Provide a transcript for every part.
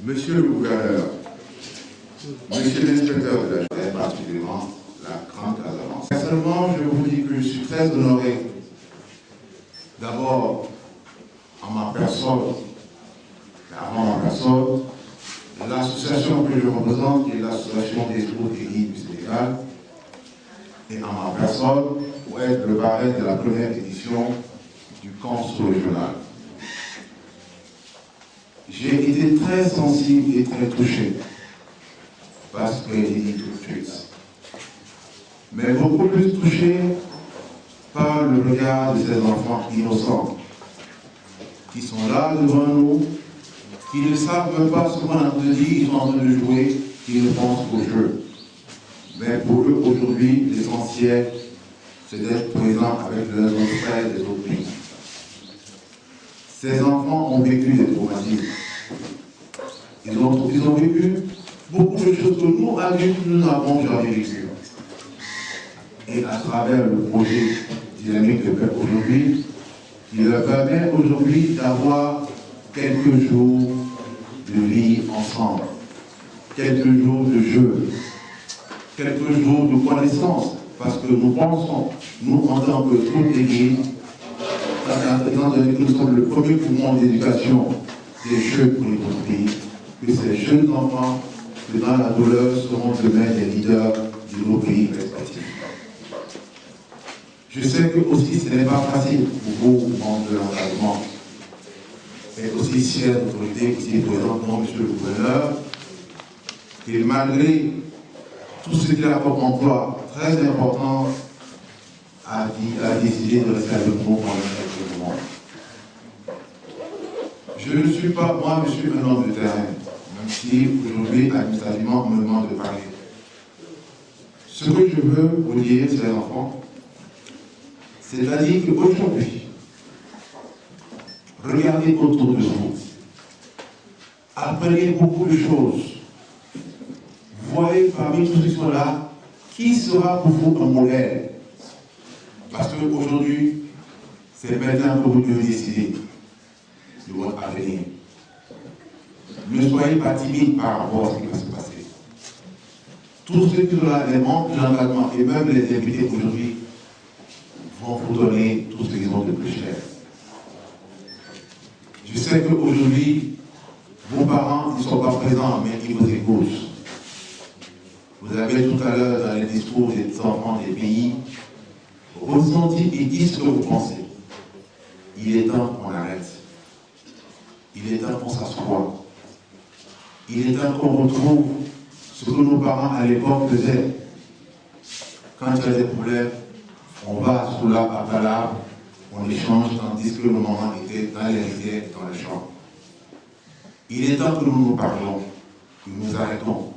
Monsieur le gouverneur, monsieur l'inspecteur de la justice, particulièrement la Grande Casamance. Personnellement, je vous dis que je suis très honoré, d'abord en ma personne, mais avant ma personne, l'association que je représente, qui est l'association des routes et guides du Sénégal, et en ma personne, pour être le parrain de la première édition du Canso régional. J'ai été très sensible et très touché par ce que j'ai dit tout de suite. Mais beaucoup plus touché par le regard de ces enfants innocents qui sont là devant nous, qui ne savent même pas ce qu'on a dit, ils sont en train de jouer, ils ne pensent qu'au jeu. Mais pour eux, aujourd'hui, l'essentiel, c'est d'être présent avec leurs autres frères des autres pays. Ces enfants ont vécu des traumatismes. Ils ont vécu beaucoup de choses que nous, adultes, nous n'avons jamais vécues. Et à travers le projet dynamique de paix aujourd'hui, il leur permet aujourd'hui d'avoir quelques jours de vie ensemble, quelques jours de jeu, quelques jours de connaissance, parce que nous pensons, nous en tant que troupes d'église, étant donné que nous sommes le premier mouvement d'éducation des jeunes pour notre pays, que ces jeunes enfants, que dans la douleur, seront demain des leaders de nos pays respectifs. Je sais que aussi ce n'est pas facile pour vous, membres de l'engagement, et aussi chers autorités ici présentes, monsieur le gouverneur, et malgré tout ce qu'il a comme emploi très important, a décidé de rester avec nous pendant quelques mois. Je ne suis pas, moi, je suis un homme de terrain, même si aujourd'hui, administrativement, on me demande de parler. Ce que je veux vous dire, chers enfants, c'est-à-dire qu'aujourd'hui, regardez autour de vous, apprenez beaucoup de choses, voyez parmi tous ceux qui sont là, qui sera pour vous un modèle. Parce qu'aujourd'hui, c'est maintenant que vous devez décider de votre avenir. Ne soyez pas timide par rapport à ce qui va se passer. Tous ceux qui sont là, les membres de l'engagement et même les invités aujourd'hui, vont vous donner tout ce qu'ils ont de plus cher. Je sais qu'aujourd'hui, vos parents ne sont pas présents, mais ils vous écoutent. Vous avez tout à l'heure dans les discours des enfants des pays ressenti et dit ce que vous pensez. Il est temps qu'on arrête. Il est temps qu'on s'assoie. Il est temps qu'on retrouve ce que nos parents à l'époque faisaient. Quand il y a des problèmes, on va sous l'arbre à palabre, on échange, tandis que nos mamans étaient dans les rivières et dans les champs. Il est temps que nous nous parlons, que nous arrêtons,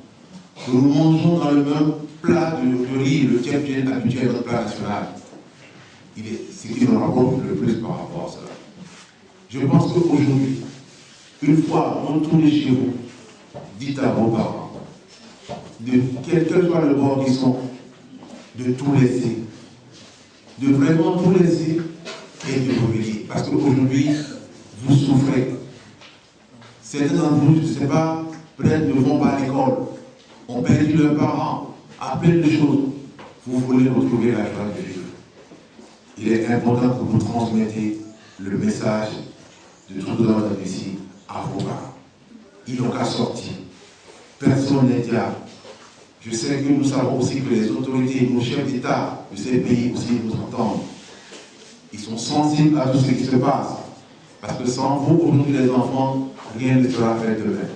que nous mangeons dans le même plat de riz, le tchèp habituel de notre plat national. C'est ce qui nous rapporte le plus par rapport à cela. Je pense qu'aujourd'hui, une fois retournez chez vous, dites à vos parents, de quel que soit le bord qu'ils sont, de tout laisser. De vraiment tout laisser et de revenir. Parce qu'aujourd'hui, vous souffrez. Certains d'entre vous, je ne sais pas, peut-être ne vont pas à l'école, ont perdu leurs parents, à plein de choses. Vous voulez retrouver la joie de vivre. Il est important que vous transmettez le message de tout le monde ici à vos parents. Ils n'ont qu'à sortir. Personne n'est diable. Je sais que nous savons aussi que les autorités, nos chefs d'État de ces pays aussi nous entendent. Ils sont sensibles à tout ce qui se passe. Parce que sans vous, aujourd'hui les enfants, rien ne sera fait demain.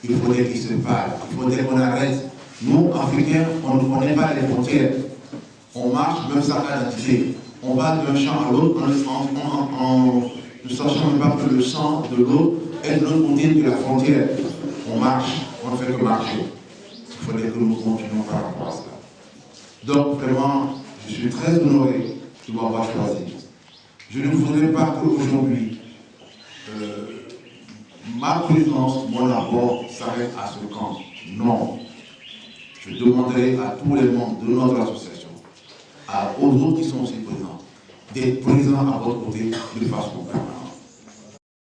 Il faudrait qu'ils se parlent. Il faudrait qu'on arrête. Nous, Africains, on ne connaît pas les frontières. On marche, même sans identité. On va d'un champ à l'autre en ne sachant même pas que le sang de l'autre est de l'autre côté de la frontière. On marche, on ne fait que marcher. Il faudrait que nous continuions par rapport à cela. Donc vraiment, je suis très honoré de m'avoir choisi. Je ne voudrais pas qu'aujourd'hui, ma présence, mon apport s'arrête à ce camp. Non. Je demanderai à tous les membres de notre association, aux autres qui sont aussi présents, d'être présents à votre côté de façon permanente.